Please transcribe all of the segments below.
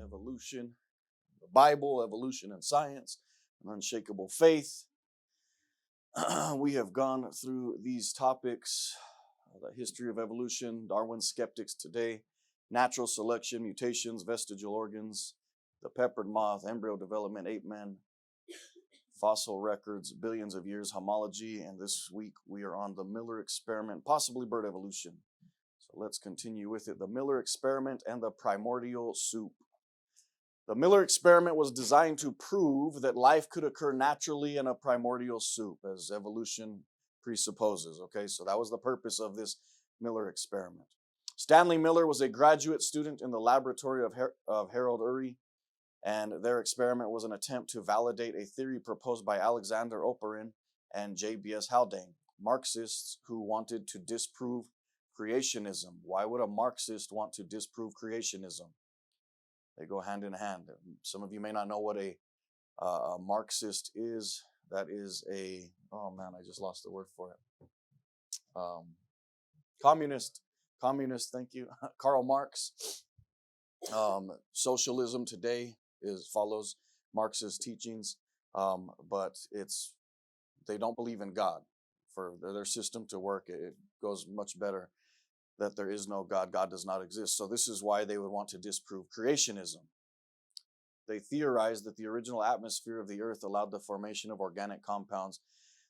evolution, the Bible, evolution and science, and unshakable faith. We have gone through these topics, the history of evolution, Darwin's skeptics today, natural selection, mutations, vestigial organs, the peppered moth, embryo development, ape men, fossil records, billions of years, homology, and this week we are on the Miller experiment, possibly bird evolution. So let's continue with it. The Miller experiment and the primordial soup. The Miller experiment was designed to prove that life could occur naturally in a primordial soup, as evolution presupposes. Okay, so that was the purpose of this Miller experiment. Stanley Miller was a graduate student in the laboratory of Harold Urey, and their experiment was an attempt to validate a theory proposed by Alexander Oparin and J.B.S. Haldane, Marxists who wanted to disprove creationism. Why would a Marxist want to disprove creationism? They go hand in hand. Some of you may not know what a Marxist is. That is oh man, I just lost the word for it. Communist, thank you. Karl Marx. Socialism today follows Marx's teachings, but they don't believe in God. For their system to work, it goes much better that there is no God. God does not exist. So this is why they would want to disprove creationism. They theorized that the original atmosphere of the earth allowed the formation of organic compounds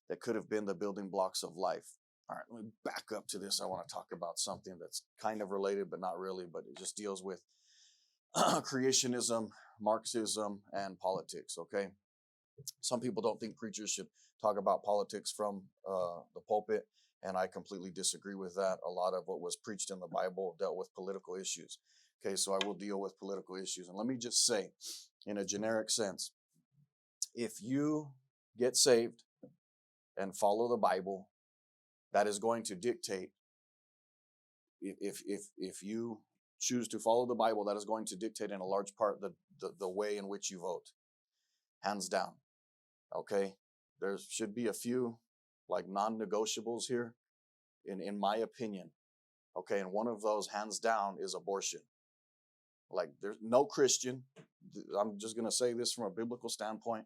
that could have been the building blocks of life. All right, let me back up to this. I want to talk about something that's kind of related, but not really, but it just deals with creationism, Marxism, and politics, okay? Some people don't think preachers should talk about politics from the pulpit, and I completely disagree with that. A lot of what was preached in the Bible dealt with political issues. Okay, so I will deal with political issues. And let me just say, in a generic sense, if you get saved and follow the Bible, that is going to dictate, if you choose to follow the Bible, that is going to dictate in a large part the way in which you vote. Hands down. Okay? There should be a few like non-negotiables here, in my opinion. Okay, and one of those, hands down, is abortion. Like, there's no Christian, I'm just going to say this from a biblical standpoint.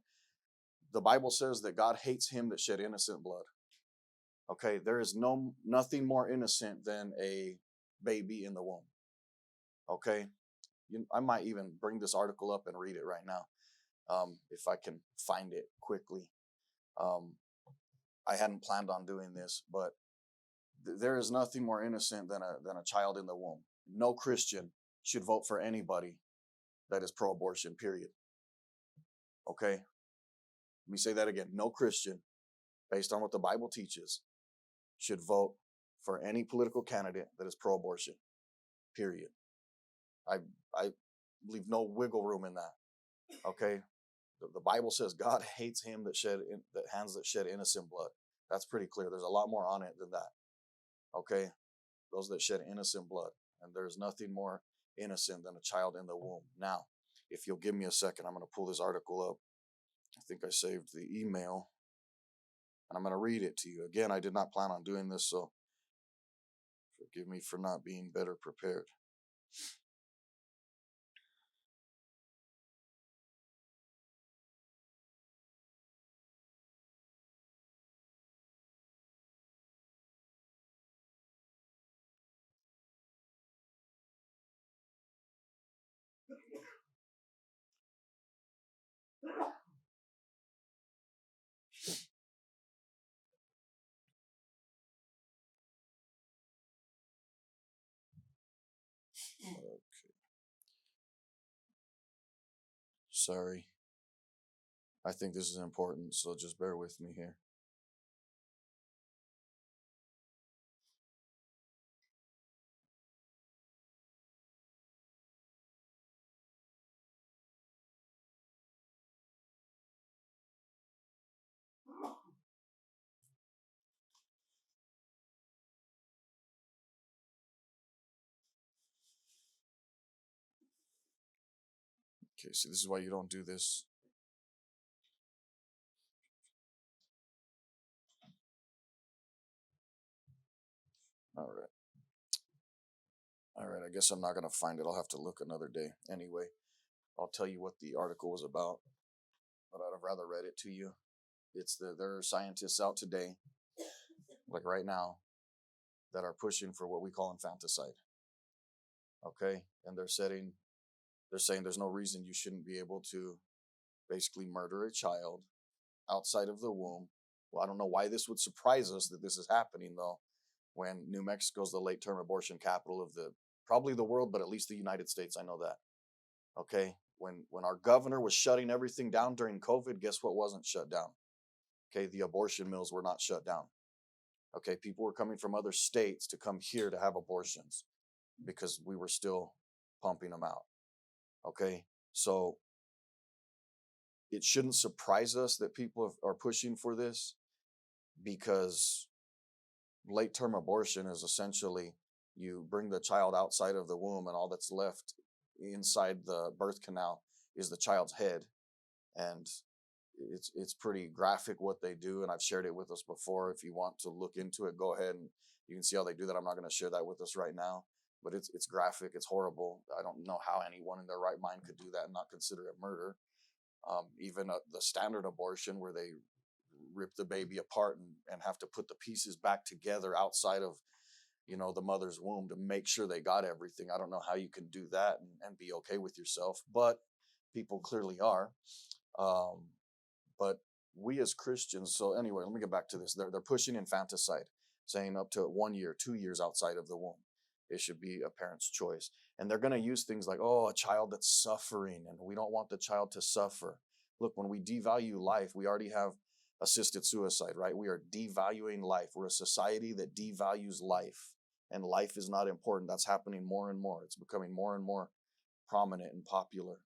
The Bible says that God hates him that shed innocent blood. Okay, there is nothing more innocent than a baby in the womb. Okay, I might even bring this article up and read it right now, if I can find it quickly. I hadn't planned on doing this, but there is nothing more innocent than a child in the womb. No Christian should vote for anybody that is pro-abortion, period. Okay? Let me say that again. No Christian, based on what the Bible teaches, should vote for any political candidate that is pro-abortion, period. I leave no wiggle room in that. Okay? The Bible says God hates him hands that shed innocent blood. That's pretty clear. There's a lot more on it than that. Okay? Those that shed innocent blood. And there's nothing more innocent than a child in the womb. Now, if you'll give me a second, I'm going to pull this article up. I think I saved the email. And I'm going to read it to you. Again, I did not plan on doing this, so forgive me for not being better prepared. Okay. Sorry. I think this is important, so just bear with me here. Okay, so this is why you don't do this. All right, I guess I'm not going to find it. I'll have to look another day. Anyway, I'll tell you what the article was about, but I'd have rather read it to you. There are scientists out today, like right now, that are pushing for what we call infanticide. Okay, and they're saying there's no reason you shouldn't be able to basically murder a child outside of the womb. Well, I don't know why this would surprise us that this is happening though, when New Mexico is the late-term abortion capital of probably the world, but at least the United States. I know that. Okay, when our governor was shutting everything down during COVID, guess what wasn't shut down? Okay, the abortion mills were not shut down. Okay, people were coming from other states to come here to have abortions because we were still pumping them out. Okay, so it shouldn't surprise us that people are pushing for this, because late-term abortion is essentially you bring the child outside of the womb and all that's left inside the birth canal is the child's head. And it's pretty graphic what they do, and I've shared it with us before. If you want to look into it, go ahead and you can see how they do that. I'm not going to share that with us right now, but it's graphic. It's horrible. I don't know how anyone in their right mind could do that and not consider it murder. Even the standard abortion where they rip the baby apart and have to put the pieces back together outside of the mother's womb to make sure they got everything. I don't know how you can do that and be okay with yourself, but people clearly are. But we as Christians, so anyway, let me get back to this. They're pushing infanticide, saying up to 1 year, 2 years outside of the womb, it should be a parent's choice. And they're going to use things like, a child that's suffering, and we don't want the child to suffer. Look, when we devalue life, we already have assisted suicide, right? We are devaluing life. We're a society that devalues life, and life is not important. That's happening more and more. It's becoming more and more prominent and popular.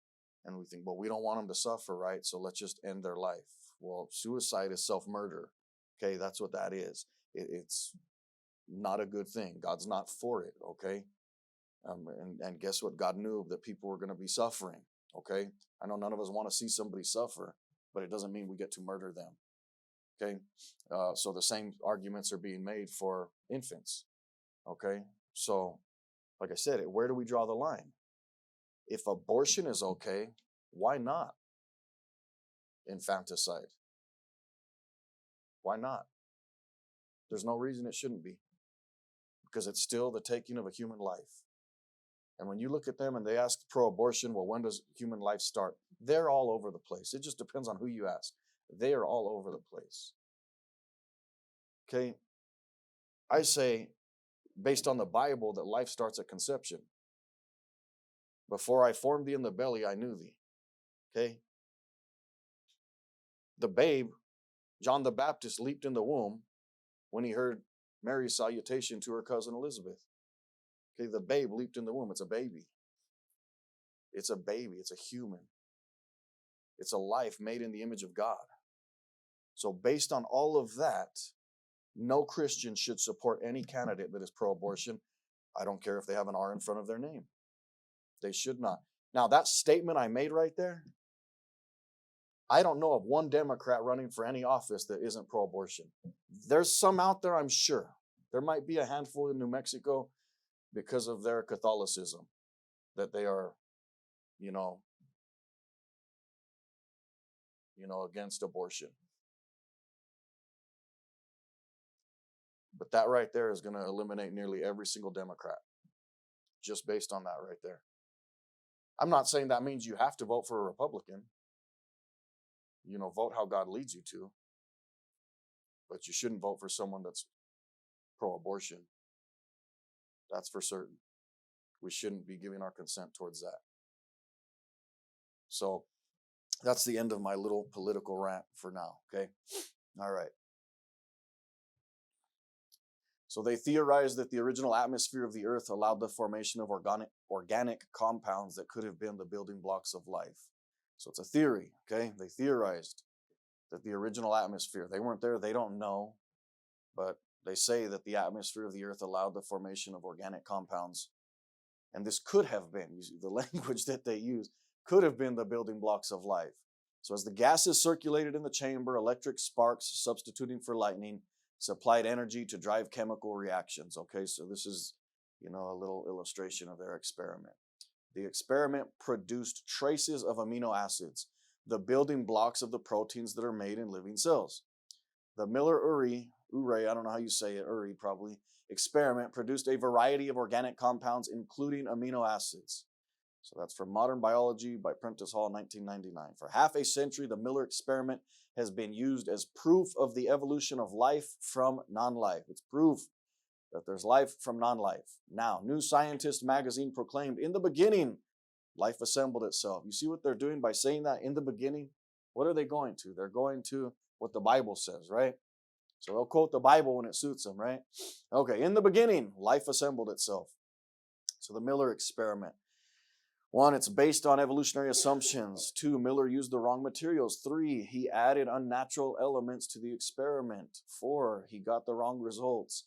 And we think, well, we don't want them to suffer, right? So let's just end their life. Well, suicide is self-murder. Okay, that's what that is. It's not a good thing. God's not for it, okay? And guess what? God knew that people were going to be suffering, okay? I know none of us want to see somebody suffer, but it doesn't mean we get to murder them, okay? So the same arguments are being made for infants, okay? So, like I said, where do we draw the line? If abortion is okay, why not infanticide? Why not? There's no reason it shouldn't be, because it's still the taking of a human life. And when you look at them and they ask pro-abortion, well, when does human life start? They're all over the place. It just depends on who you ask. They are all over the place. Okay? I say, based on the Bible, that life starts at conception. Before I formed thee in the belly, I knew thee. Okay? The babe, John the Baptist, leaped in the womb when he heard Mary's salutation to her cousin Elizabeth. Okay, the babe leaped in the womb. It's a baby. It's a baby. It's a human. It's a life made in the image of God. So based on all of that, no Christian should support any candidate that is pro-abortion. I don't care if they have an R in front of their name. They should not. Now, that statement I made right there, I don't know of one Democrat running for any office that isn't pro-abortion. There's some out there, I'm sure. There might be a handful in New Mexico because of their Catholicism, that they are, against abortion. But that right there is going to eliminate nearly every single Democrat, just based on that right there. I'm not saying that means you have to vote for a Republican. Vote how God leads you to. But you shouldn't vote for someone that's pro-abortion. That's for certain. We shouldn't be giving our consent towards that. So that's the end of my little political rant for now, okay? All right. So they theorized that the original atmosphere of the earth allowed the formation of organic compounds that could have been the building blocks of life. So it's a theory, okay? They theorized that the original atmosphere, they weren't there, they don't know, but they say that the atmosphere of the earth allowed the formation of organic compounds. And this could have been, the language that they use, could have been the building blocks of life. So as the gases circulated in the chamber, electric sparks substituting for lightning supplied energy to drive chemical reactions. Okay, so this is, a little illustration of their experiment. The experiment produced traces of amino acids, the building blocks of the proteins that are made in living cells. The Miller-Urey, I don't know how you say it, Urey probably, experiment produced a variety of organic compounds, including amino acids. So that's from Modern Biology by Prentice Hall, 1999. For half a century, the Miller experiment has been used as proof of the evolution of life from non-life. It's proof that there's life from non-life. Now, New Scientist magazine proclaimed, in the beginning, life assembled itself. You see what they're doing by saying that in the beginning? What are they going to? They're going to what the Bible says, right? So they'll quote the Bible when it suits them, right? Okay, in the beginning, life assembled itself. So the Miller experiment. 1, it's based on evolutionary assumptions. 2, Miller used the wrong materials. 3, he added unnatural elements to the experiment. 4, he got the wrong results.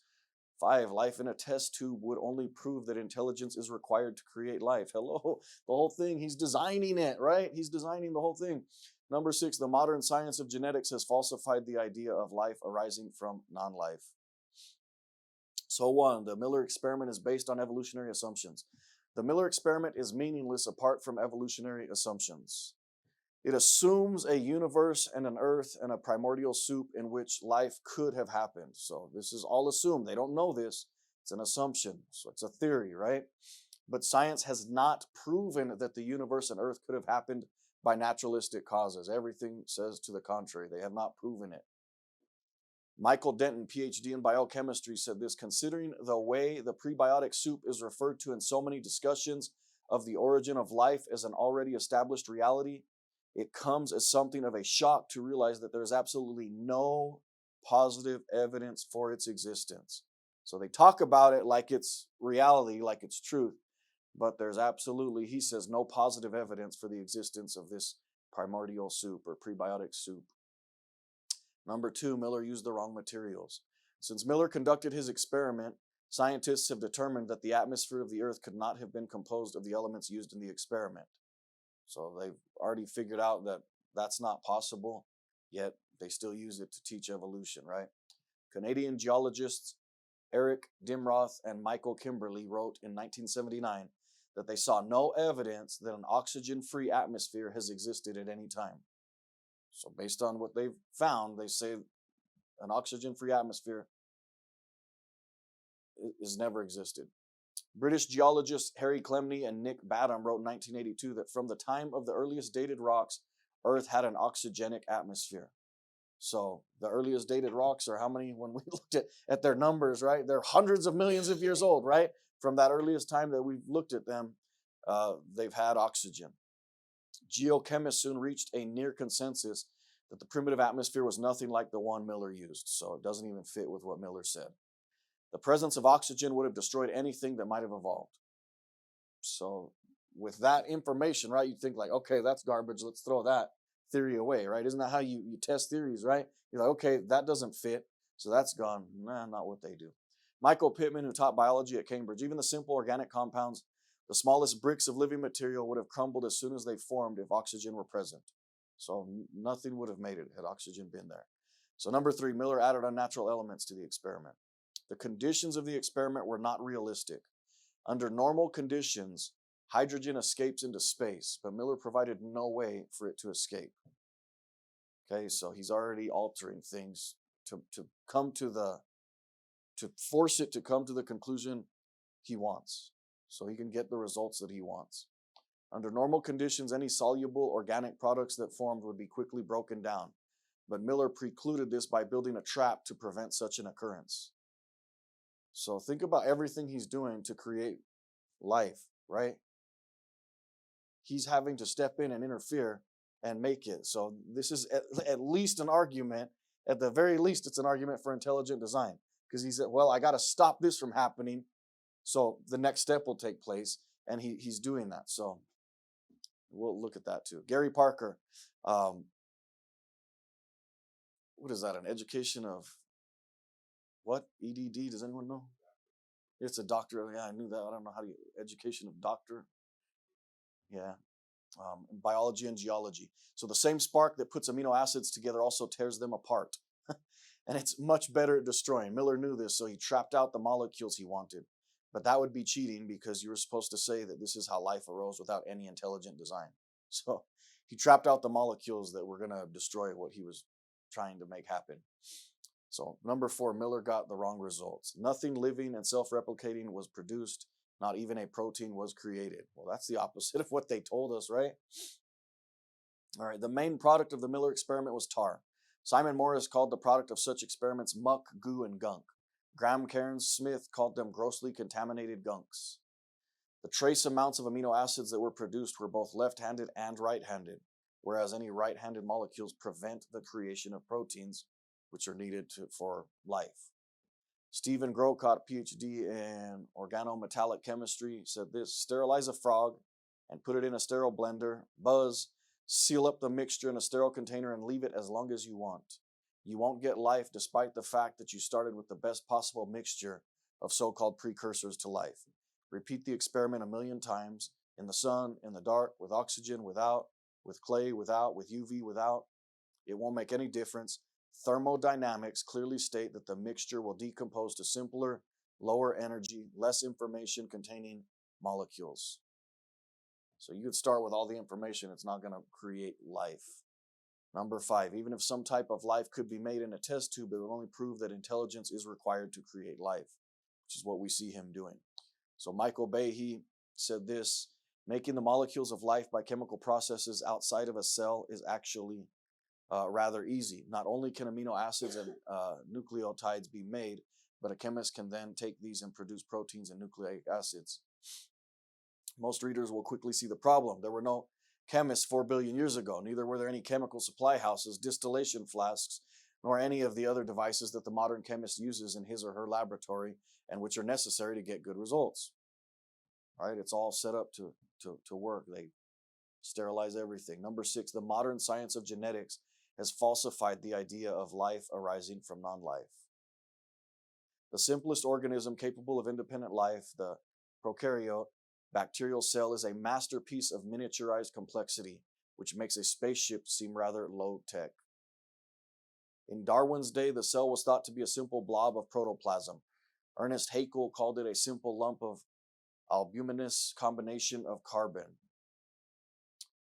5, life in a test tube would only prove that intelligence is required to create life. Hello, the whole thing, he's designing it, right? He's designing the whole thing. Number 6, the modern science of genetics has falsified the idea of life arising from non-life. So 1, the Miller experiment is based on evolutionary assumptions. The Miller experiment is meaningless apart from evolutionary assumptions. It assumes a universe and an earth and a primordial soup in which life could have happened. So this is all assumed. They don't know this. It's an assumption. So it's a theory, right? But science has not proven that the universe and earth could have happened by naturalistic causes. Everything says to the contrary. They have not proven it. Michael Denton, PhD in biochemistry, said this: considering the way the prebiotic soup is referred to in so many discussions of the origin of life as an already established reality, it comes as something of a shock to realize that there's absolutely no positive evidence for its existence. So they talk about it like it's reality, like it's truth, but there's absolutely, he says, no positive evidence for the existence of this primordial soup or prebiotic soup. Number 2, Miller used the wrong materials. Since Miller conducted his experiment, scientists have determined that the atmosphere of the earth could not have been composed of the elements used in the experiment. So they've already figured out that that's not possible, yet they still use it to teach evolution, right? Canadian geologists Eric Dimroth and Michael Kimberley wrote in 1979 that they saw no evidence that an oxygen-free atmosphere has existed at any time. So based on what they've found, they say an oxygen-free atmosphere has never existed. British geologists Harry Clemney and Nick Badham wrote in 1982 that from the time of the earliest dated rocks, Earth had an oxygenic atmosphere. So the earliest dated rocks are how many? When we looked at their numbers, right? They're hundreds of millions of years old, right? From that earliest time that we've looked at them, they've had oxygen. Geochemists soon reached a near consensus that the primitive atmosphere was nothing like the one Miller used, so it doesn't even fit with what Miller said. The presence of oxygen would have destroyed anything that might have evolved. So with that information, right, you'd think like, okay, that's garbage, let's throw that theory away, right? Isn't that how you test theories, right? You're like, okay, that doesn't fit, so that's gone. Nah, not what they do. Michael Pittman, who taught biology at Cambridge, even the simple organic compounds, the smallest bricks of living material would have crumbled as soon as they formed if oxygen were present. So nothing would have made it had oxygen been there. So number 3, Miller added unnatural elements to the experiment. The conditions of the experiment were not realistic. Under normal conditions, hydrogen escapes into space, but Miller provided no way for it to escape. Okay, so he's already altering things to force it to come to the conclusion he wants, so he can get the results that he wants. Under normal conditions, any soluble organic products that formed would be quickly broken down, but Miller precluded this by building a trap to prevent such an occurrence. So think about everything he's doing to create life, right? He's having to step in and interfere and make it. So this is at least an argument. At the very least, it's an argument for intelligent design, because he said, well, I got to stop this from happening, so the next step will take place, and he's doing that. So we'll look at that too. Gary Parker, what is that, an education of what? EDD, does anyone know? It's a doctor. Yeah, I knew that. I don't know how to, education of doctor. Yeah. Biology and geology. So the same spark that puts amino acids together also tears them apart. And it's much better at destroying. Miller knew this, so he trapped out the molecules he wanted. But that would be cheating because you were supposed to say that this is how life arose without any intelligent design. So he trapped out the molecules that were going to destroy what he was trying to make happen. So number 4, Miller got the wrong results. Nothing living and self-replicating was produced. Not even a protein was created. Well, that's the opposite of what they told us, right? All right, the main product of the Miller experiment was tar. Simon Morris called the product of such experiments muck, goo, and gunk. Graham Cairns Smith called them grossly contaminated gunks. The trace amounts of amino acids that were produced were both left-handed and right-handed, whereas any right-handed molecules prevent the creation of proteins, which are needed for life. Stephen Grocott, PhD in organometallic chemistry, said this: sterilize a frog and put it in a sterile blender, buzz, seal up the mixture in a sterile container, and leave it as long as you want. You won't get life despite the fact that you started with the best possible mixture of so-called precursors to life. Repeat the experiment 1,000,000 times, in the sun, in the dark, with oxygen, without, with clay, without, with UV, without. It won't make any difference. Thermodynamics clearly state that the mixture will decompose to simpler, lower energy, less information containing molecules. So you could start with all the information, it's not going to create life. Number 5, even if some type of life could be made in a test tube, it will only prove that intelligence is required to create life, which is what we see him doing. So Michael Behe said this: making the molecules of life by chemical processes outside of a cell is actually rather easy. Not only can amino acids and nucleotides be made, but a chemist can then take these and produce proteins and nucleic acids. Most readers will quickly see the problem. There were no chemists 4 billion years ago. Neither were there any chemical supply houses, distillation flasks, nor any of the other devices that the modern chemist uses in his or her laboratory and which are necessary to get good results. Right? It's all set up to work. They sterilize everything. Number 6, the modern science of genetics has falsified the idea of life arising from non-life. The simplest organism capable of independent life, the prokaryote bacterial cell, is a masterpiece of miniaturized complexity, which makes a spaceship seem rather low-tech. In Darwin's day, the cell was thought to be a simple blob of protoplasm. Ernest Haeckel called it a simple lump of albuminous combination of carbon.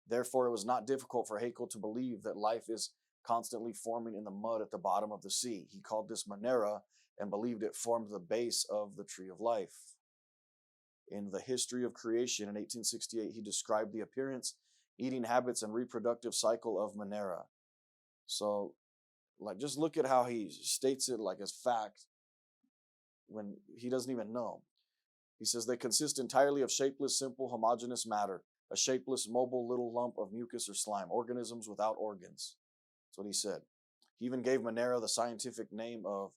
Therefore, it was not difficult for Haeckel to believe that life is constantly forming in the mud at the bottom of the sea. He called this Monera and believed it formed the base of the tree of life. In The History of Creation in 1868, he described the appearance, eating habits, and reproductive cycle of Monera. So, just look at how he states it as fact when he doesn't even know. He says they consist entirely of shapeless, simple, homogeneous matter, a shapeless, mobile little lump of mucus or slime, organisms without organs. That's what he said. He even gave Monera the scientific name of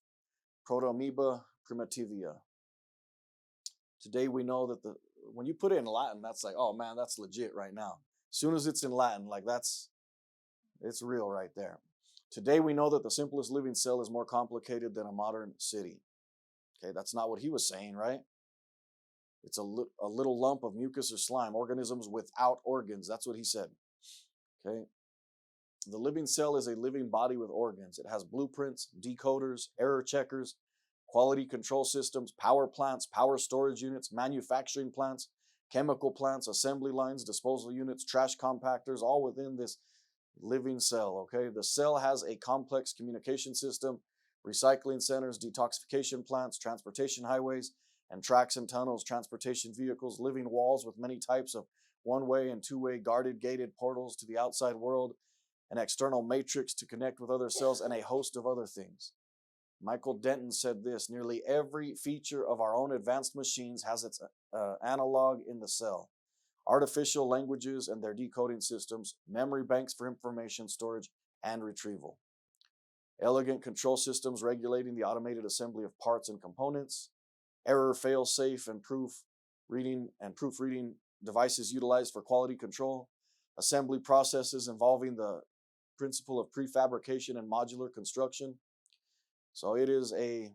Protoamoeba primitiva. Today we know that when you put it in Latin, that's oh man, that's legit right now. As soon as it's in Latin, it's real right there. Today we know that the simplest living cell is more complicated than a modern city. Okay, that's not what he was saying, right? It's a little lump of mucus or slime, organisms without organs. That's what he said. Okay. The living cell is a living body with organs. It has blueprints, decoders, error checkers, quality control systems, power plants, power storage units, manufacturing plants, chemical plants, assembly lines, disposal units, trash compactors, all within this living cell. Okay. The cell has a complex communication system, recycling centers, detoxification plants, transportation highways, and tracks and tunnels, transportation vehicles, living walls with many types of one-way and two-way guarded, gated portals to the outside world, an external matrix to connect with other cells, and a host of other things. Michael Denton said this: nearly every feature of our own advanced machines has its analog in the cell. Artificial languages and their decoding systems, memory banks for information storage and retrieval, elegant control systems regulating the automated assembly of parts and components, error, fail-safe, and proofreading devices utilized for quality control, assembly processes involving the principle of prefabrication and modular construction. So it is a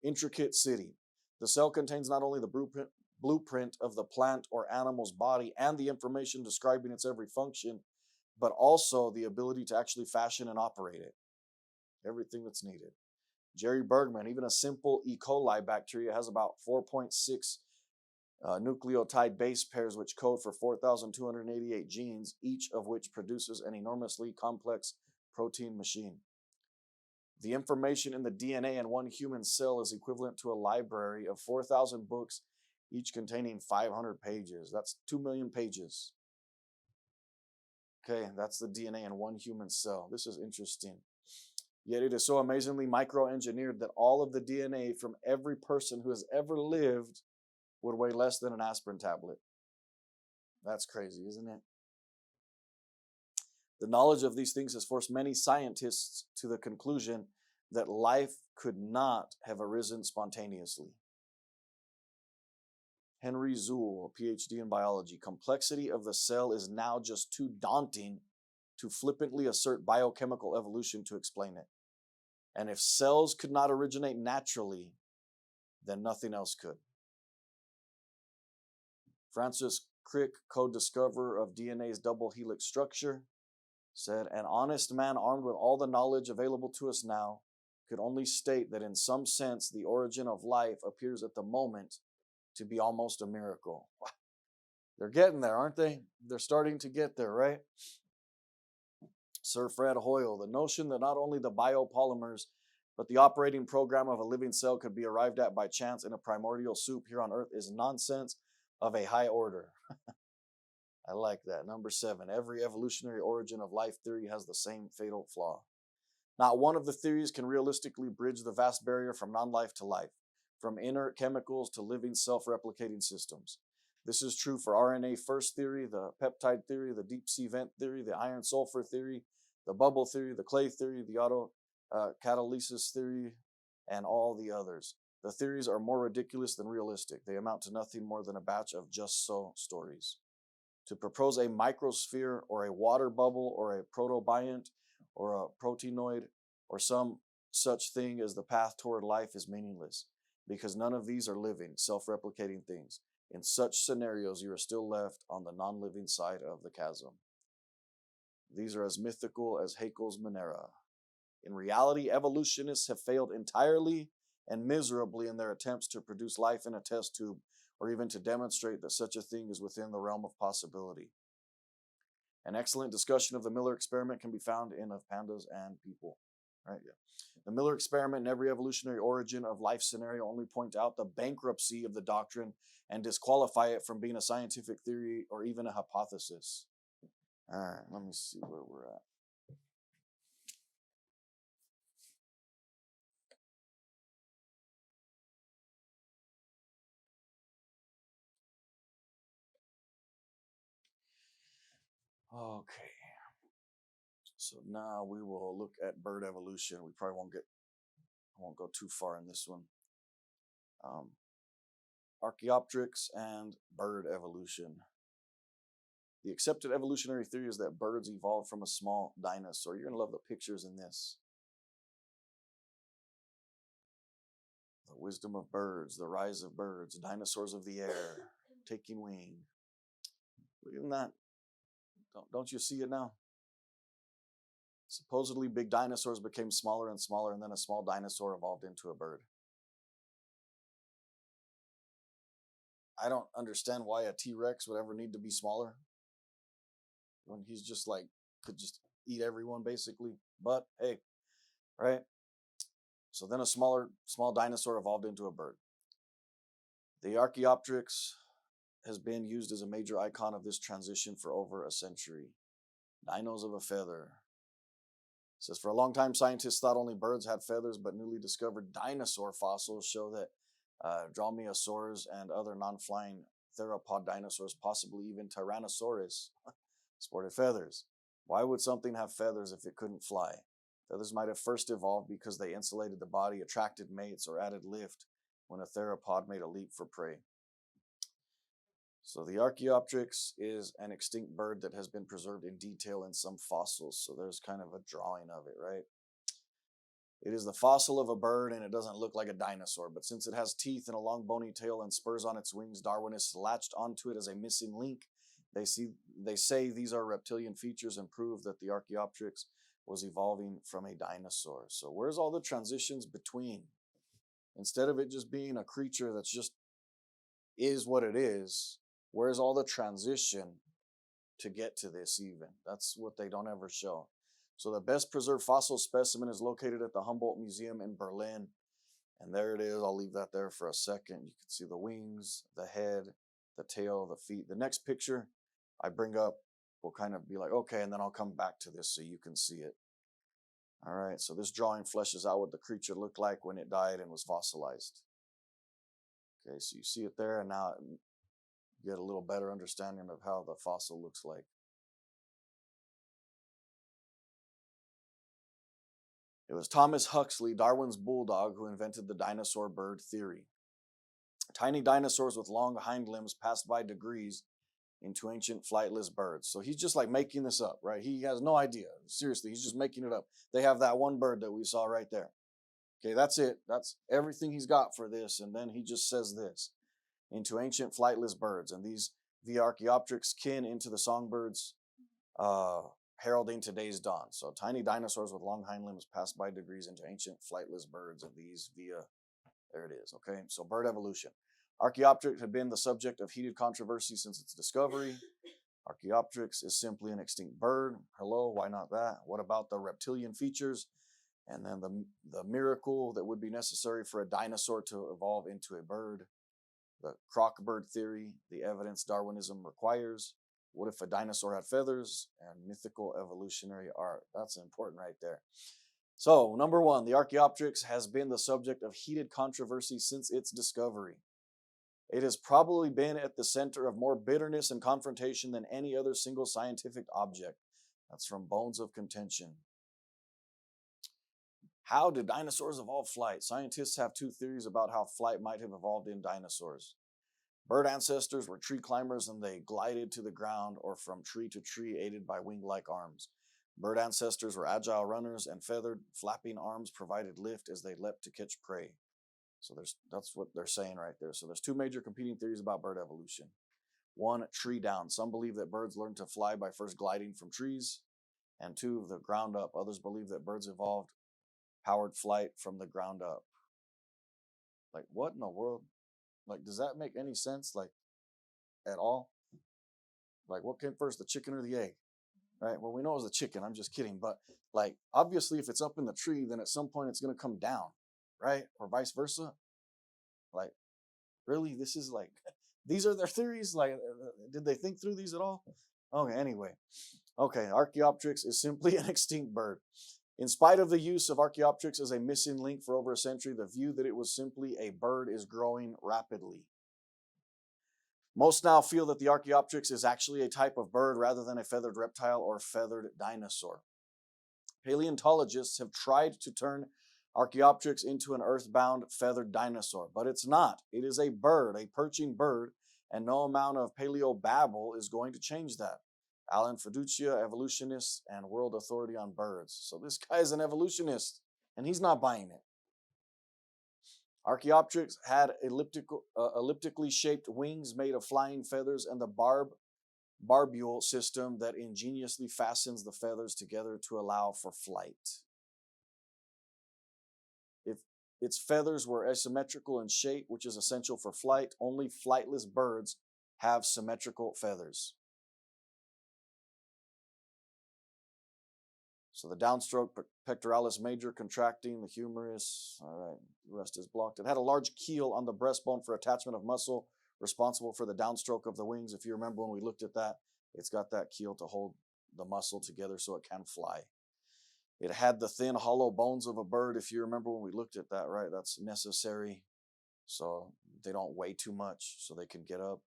intricate city. The cell contains not only the blueprint of the plant or animal's body and the information describing its every function, but also the ability to actually fashion and operate it. Everything that's needed. Jerry Bergman, even a simple E. coli bacteria has about 4.6 nucleotide base pairs, which code for 4,288 genes, each of which produces an enormously complex protein machine. The information in the DNA in one human cell is equivalent to a library of 4,000 books, each containing 500 pages. That's 2 million pages. Okay, that's the DNA in one human cell. This is interesting. Yet it is so amazingly microengineered that all of the DNA from every person who has ever lived would weigh less than an aspirin tablet. That's crazy, isn't it? The knowledge of these things has forced many scientists to the conclusion that life could not have arisen spontaneously. Henry Zuhl, a PhD in biology, complexity of the cell is now just too daunting to flippantly assert biochemical evolution to explain it. And if cells could not originate naturally, then nothing else could. Francis Crick, co-discoverer of DNA's double helix structure, said, "An honest man armed with all the knowledge available to us now could only state that in some sense the origin of life appears at the moment to be almost a miracle." They're getting there, aren't they? They're starting to get there, right? Sir Fred Hoyle, the notion that not only the biopolymers, but the operating program of a living cell could be arrived at by chance in a primordial soup here on Earth is nonsense of a high order. I like that. Number 7, every evolutionary origin of life theory has the same fatal flaw. Not one of the theories can realistically bridge the vast barrier from non-life to life, from inert chemicals to living self-replicating systems. This is true for RNA first theory, the peptide theory, the deep sea vent theory, the iron sulfur theory, the bubble theory, the clay theory, the autocatalysis theory, and all the others. The theories are more ridiculous than realistic. They amount to nothing more than a batch of just so stories. To propose a microsphere or a water bubble or a protobiont or a proteinoid or some such thing as the path toward life is meaningless, because none of these are living, self-replicating things. In such scenarios, you are still left on the non-living side of the chasm. These are as mythical as Haeckel's Monera. In reality, evolutionists have failed entirely and miserably in their attempts to produce life in a test tube, or even to demonstrate that such a thing is within the realm of possibility. An excellent discussion of the Miller experiment can be found in Of Pandas and People. Right? Yeah. The Miller experiment and every evolutionary origin of life scenario only point out the bankruptcy of the doctrine and disqualify it from being a scientific theory or even a hypothesis. All right, let me see where we're at. Okay. So now we will look at bird evolution. We probably won't go too far in this one. Archaeopteryx and bird evolution. The accepted evolutionary theory is that birds evolved from a small dinosaur. You're going to love the pictures in this. The wisdom of birds, the rise of birds, dinosaurs of the air, taking wing. Look at that. Don't you see it now? Supposedly big dinosaurs became smaller and smaller, and then a small dinosaur evolved into a bird. I don't understand why a T-Rex would ever need to be smaller when he's just like, could just eat everyone basically. But hey, right? So then a small dinosaur evolved into a bird. The Archaeopteryx has been used as a major icon of this transition for over a century. Dinos of a feather. It says, for a long time, scientists thought only birds had feathers, but newly discovered dinosaur fossils show that dromaeosaurs and other non-flying theropod dinosaurs, possibly even Tyrannosaurus, sported feathers. Why would something have feathers if it couldn't fly? Feathers might have first evolved because they insulated the body, attracted mates, or added lift when a theropod made a leap for prey. So the Archaeopteryx is an extinct bird that has been preserved in detail in some fossils. So there's kind of a drawing of it, right? It is the fossil of a bird, and it doesn't look like a dinosaur. But since it has teeth and a long bony tail and spurs on its wings, Darwinists latched onto it as a missing link. They say these are reptilian features and prove that the Archaeopteryx was evolving from a dinosaur. So where's all the transitions between? Instead of it just being a creature that's just is what it is, where's all the transition to get to this even? That's what they don't ever show. So the best preserved fossil specimen is located at the Humboldt Museum in Berlin. And there it is. I'll leave that there for a second. You can see the wings, the head, the tail, the feet. The next picture I bring up will kind of be like, okay, and then I'll come back to this so you can see it. All right, so this drawing fleshes out what the creature looked like when it died and was fossilized. Okay, so you see it there, and now you get a little better understanding of how the fossil looks like. It was Thomas Huxley, Darwin's bulldog, who invented the dinosaur bird theory. Tiny dinosaurs with long hind limbs passed by degrees into ancient flightless birds. So he's just like making this up, right? He has no idea. Seriously, he's just making it up. They have that one bird that we saw right there. Okay, that's it. That's everything he's got for this. And then he just says this, into ancient flightless birds. And these, the Archaeopteryx, kin into the songbirds, heralding today's dawn. So tiny dinosaurs with long hind limbs passed by degrees into ancient flightless birds, and these via, there it is. Okay, so bird evolution. Archaeopteryx had been the subject of heated controversy since its discovery. Archaeopteryx is simply an extinct bird. Hello, why not that? What about the reptilian features? And then the miracle that would be necessary for a dinosaur to evolve into a bird. The croc bird theory, the evidence Darwinism requires. What if a dinosaur had feathers? And mythical evolutionary art. That's important right there. So, number one, the Archaeopteryx has been the subject of heated controversy since its discovery. It has probably been at the center of more bitterness and confrontation than any other single scientific object. That's from Bones of Contention. How did dinosaurs evolve flight? Scientists have two theories about how flight might have evolved in dinosaurs. Bird ancestors were tree climbers and they glided to the ground or from tree to tree aided by wing-like arms. Bird ancestors were agile runners and feathered, flapping arms provided lift as they leapt to catch prey. So that's what they're saying right there. So there's two major competing theories about bird evolution. One, tree down. Some believe that birds learned to fly by first gliding from trees. And two, the ground up. Others believe that birds evolved powered flight from the ground up. Like, what in the world? Like, does that make any sense? Like, at all? Like, what came first, the chicken or the egg? Right? Well, we know it was the chicken. I'm just kidding. But, like, obviously, if it's up in the tree, then at some point it's going to come down. Right? Or vice versa. Like, really? This is like, these are their theories? Like, did they think through these at all? Okay, anyway. Okay, Archaeopteryx is simply an extinct bird. In spite of the use of Archaeopteryx as a missing link for over a century, the view that it was simply a bird is growing rapidly. Most now feel that the Archaeopteryx is actually a type of bird rather than a feathered reptile or feathered dinosaur. Paleontologists have tried to turn Archaeopteryx into an earthbound feathered dinosaur, but it's not. It is a bird, a perching bird, and no amount of paleobabble is going to change that. Alan Fiducia, evolutionist and world authority on birds. So this guy is an evolutionist, and he's not buying it. Archaeopteryx had elliptically shaped wings made of flying feathers and the barbule system that ingeniously fastens the feathers together to allow for flight. If its feathers were asymmetrical in shape, which is essential for flight, only flightless birds have symmetrical feathers. So the downstroke pectoralis major contracting, the humerus, all right, the rest is blocked. It had a large keel on the breastbone for attachment of muscle responsible for the downstroke of the wings. If you remember when we looked at that, it's got that keel to hold the muscle together so it can fly. It had the thin, hollow bones of a bird. If you remember when we looked at that, right, that's necessary so they don't weigh too much so they can get up.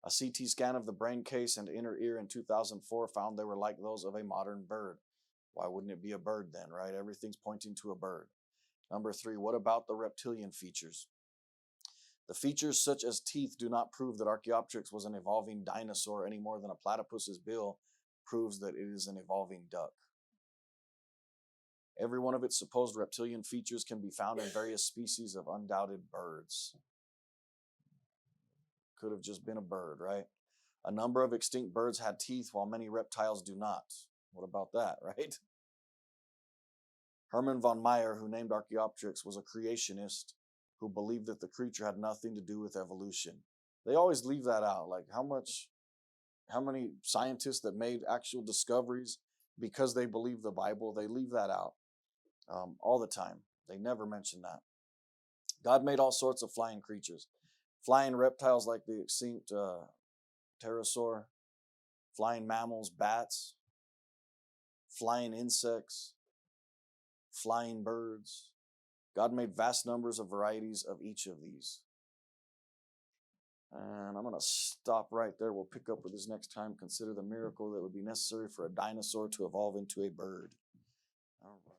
A CT scan of the brain case and inner ear in 2004 found they were like those of a modern bird. Why wouldn't it be a bird then, right? Everything's pointing to a bird. Number 3, what about the reptilian features? The features such as teeth do not prove that Archaeopteryx was an evolving dinosaur any more than a platypus's bill proves that it is an evolving duck. Every one of its supposed reptilian features can be found in various species of undoubted birds. Could have just been a bird, right? A number of extinct birds had teeth while many reptiles do not. What about that, right? Herman von Meyer, who named Archaeopteryx, was a creationist who believed that the creature had nothing to do with evolution. They always leave that out. Like how many scientists that made actual discoveries because they believe the Bible, they leave that out all the time. They never mention that. God made all sorts of flying creatures, flying reptiles like the extinct pterosaur, flying mammals, bats, flying insects, flying birds. God made vast numbers of varieties of each of these. And I'm going to stop right there. We'll pick up with this next time. Consider the miracle that would be necessary for a dinosaur to evolve into a bird. All right.